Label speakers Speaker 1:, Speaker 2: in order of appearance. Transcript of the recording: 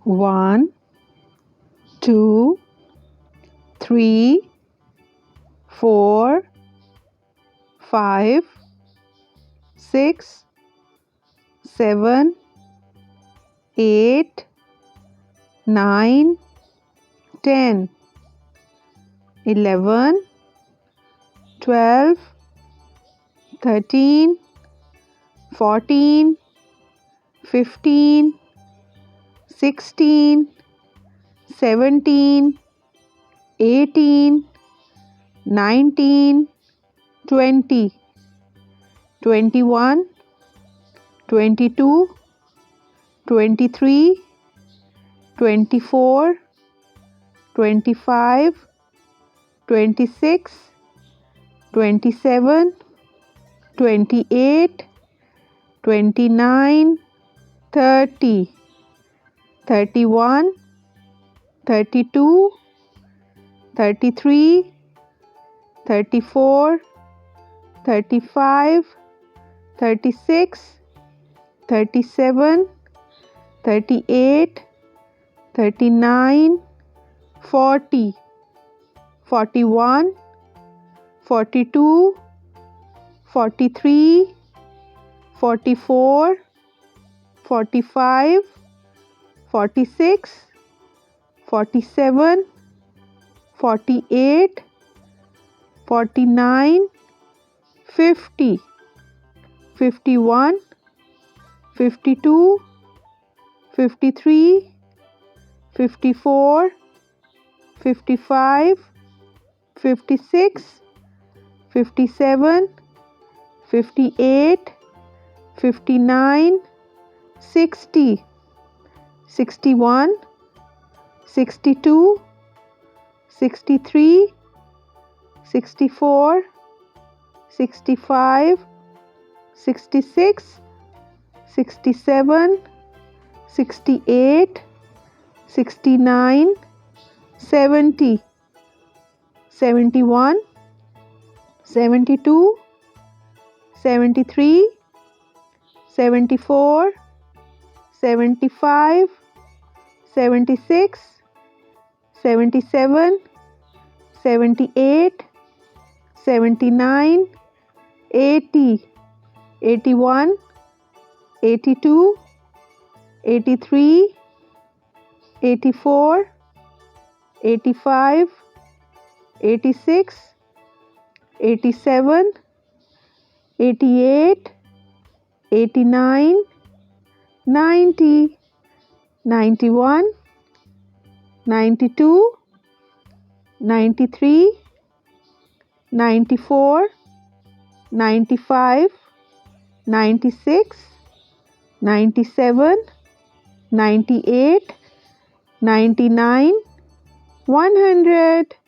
Speaker 1: 1, 2, 3, 4, 5, 6, 7, 8, 9, 10, 11, 12, 13, 14, 15, 16, 17, 18, 19, 20, 21, 22, 23, 24, 25, 26, 27, 28, 29, 30, 31, 32, 33, 34, 35, 36, 37, 38, 39, 40, 41, 42, 43, 44, 45, 46, 47, 48, 49, 50, 51, 52, 53, 54, 55, 56, 57, 58, 59, 60, 61, 62, 63, 64, 65, 66, 67, 68, 69, 70, 71, 72, 73, 74, 75, 76, 77, 78, 79, 80, 81, 82, 83, 84, 85, 86, 87, 88, 89, 90, 91, 92, 93, 94, 95, 96, 97, 98, 99, 100.